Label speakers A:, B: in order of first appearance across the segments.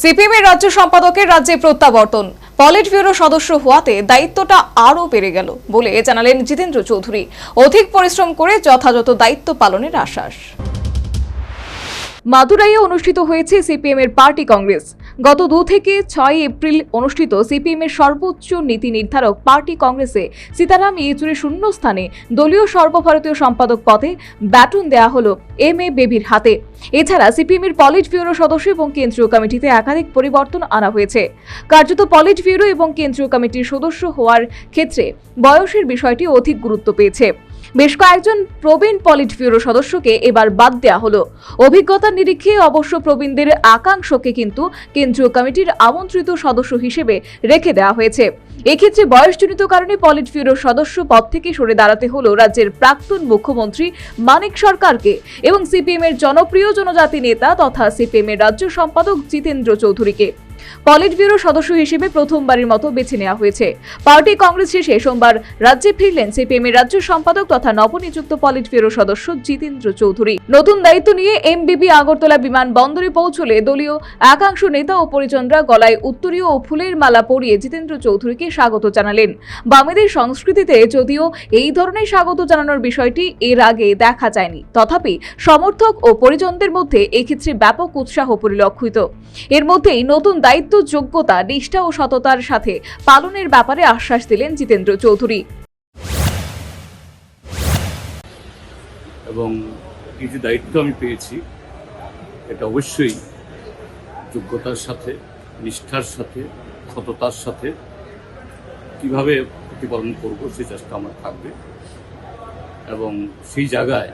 A: CPM এর রাজ্য সম্পাদকের রাজ্যে প্রত্যাবর্তন, পলিট ব্যুরো সদস্য হওয়াতে দায়িত্বটা আরও বেড়ে গেল বলে জানালেন জিতেন্দ্র চৌধুরী। অধিক পরিশ্রম করে যথাযথ দায়িত্ব পালনের আশ্বাস। মাদুরাইয়ে অনুষ্ঠিত হয়েছে সিপিএম এর পার্টি কংগ্রেস। গত 2 থেকে 6 এপ্রিল অনুষ্ঠিত সিপিএম এর সর্বোচ্চ নীতি নির্ধারক পার্টি কংগ্রেসে সীতারাম ইয়েচুরির শূন্যস্থানে দলীয় সর্বভারতীয় সম্পাদক পদে ব্যাটন দেয়া হলো এম.এ. বেবির হাতে। এছাড়া সিপিএম এর পলিট ব্যুরো সদস্য এবং কেন্দ্রীয় কমিটিতে একাধিক পরিবর্তন আনা হয়েছে। কার্যত পলিট ব্যুরো এবং কেন্দ্রীয় কমিটির সদস্য হওয়ার ক্ষেত্রে বয়সের বিষয়টি অধিক গুরুত্ব পেয়েছে। বেশ কয়েকজন প্রবীণ পলিট ব্যুরো সদস্যকে এবার বাদ দেওয়া হলো। অভিজ্ঞতার নিরিখে অবশ্য প্রবীণদের একাংশকে কিন্তু কেন্দ্রীয় কমিটির আমন্ত্রিত সদস্য হিসেবে রেখে দেওয়া হয়েছে। এক্ষেত্রে বয়সজনিত কারণে পলিট ব্যুরো সদস্য পদ থেকে সরে দাঁড়াতে হলো রাজ্যের প্রাক্তন মুখ্যমন্ত্রী মানিক সরকারকে এবং সিপিএম এর জনপ্রিয় জনজাতি নেতা তথা সিপিএম এর রাজ্য সম্পাদক জিতেন্দ্র চৌধুরীকে পলিট ব্যুরো সদস্য হিসেবে প্রথমবারের মতো বেছে নেওয়া হয়েছে। পার্টি কংগ্রেস শেষে সোমবার রাজ্যে ফিরলেন সিপিএম এর রাজ্য সম্পাদক তথা নবনিযুক্ত পলিট ব্যুরো সদস্য জিতেন্দ্র চৌধুরী। নতুন দায়িত্ব নিয়ে এমবিবি আগরতলা বিমানবন্দরে পৌঁছলে দলীয় একাংশ নেতা ও পরিজনরা গলায় উত্তরীয় ও ফুলের মালা পরিয়ে জিতেন্দ্র চৌধুরীকে স্বাগত জানালেন। বামেদের সংস্কৃতিতে যদিও এই ধরনের স্বাগত জানানোর বিষয়টি এর আগে দেখা যায়নি, তথাপি সমর্থক ও পরিজনদের মধ্যে এক্ষেত্রে ব্যাপক উৎসাহ পরিলক্ষিত। এর মধ্যেই নতুন দায়িত্ব যোগ্যতা, নিষ্ঠা ও সততার সাথে পালনের ব্যাপারে আশ্বাস দিলেন জিতেন্দ্র চৌধুরী।
B: এবং এই যে দায়িত্ব আমি পেয়েছি এটা অবশ্যই যোগ্যতার সাথে, নিষ্ঠার সাথে, সততার সাথে কিভাবে প্রতিপালন করব সেই চেষ্টা আমার থাকবে। এবং সেই জায়গায়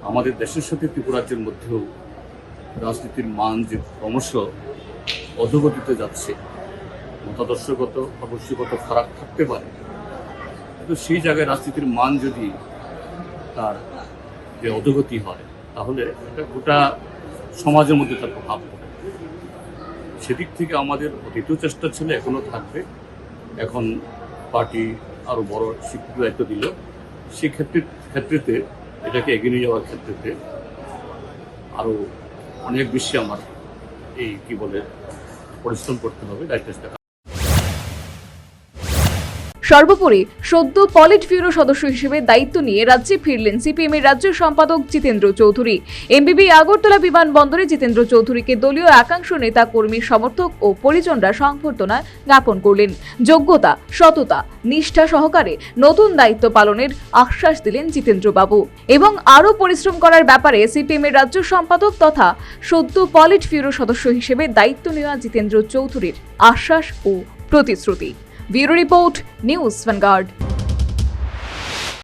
B: আমাদের দেশের সাথে ত্রিপুরাজ্যের মধ্যেও রাজনীতির মান যে ক্রমশ অধোগতিতে যাচ্ছে, মতাদর্শগত আদর্শগত ফারাক থাকতে পারে, কিন্তু সেই জায়গায় রাজনীতির মান যদি তার যে অধোগতি হয় তাহলে এটা গোটা সমাজের মধ্যে তার প্রভাব পড়ে। সেদিক থেকে আমাদের অতীত চেষ্টা ছিল, এখনও থাকবে। এখন পার্টি আরও বড় স্বীকৃতি দায়িত্ব দিল, সেই ক্ষেত্রেতে এটাকে এগিয়ে নিয়ে যাওয়ার ক্ষেত্রেতে আরও অনেক বেশি আমার পরিশ্রম করতে হবে, দায়িত্বটা।
A: সর্বোপরি সদ্য পলিট ব্যুরো সদস্য হিসেবে দায়িত্ব নিয়ে রাজ্যে ফিরলেন সিপিএম এর রাজ্য সম্পাদক জিতেন্দ্র চৌধুরী। এমবিবি আগরতলা বিমানবন্দরে জিতেন্দ্র চৌধুরীকে দলীয় একাংশ নেতা কর্মী, সমর্থক ও পরিজনরা সংবর্ধনা জ্ঞাপন করলেন। যোগ্যতা, সততা, নিষ্ঠা সহকারে নতুন দায়িত্ব পালনের আশ্বাস দিলেন জিতেন্দ্রবাবু এবং আরও পরিশ্রম করার ব্যাপারে সিপিএম এর রাজ্য সম্পাদক তথা সদ্য পলিট ব্যুরো সদস্য হিসেবে দায়িত্ব নেওয়া জিতেন্দ্র চৌধুরীর আশ্বাস ও প্রতিশ্রুতি। Bureau report, news vanguard.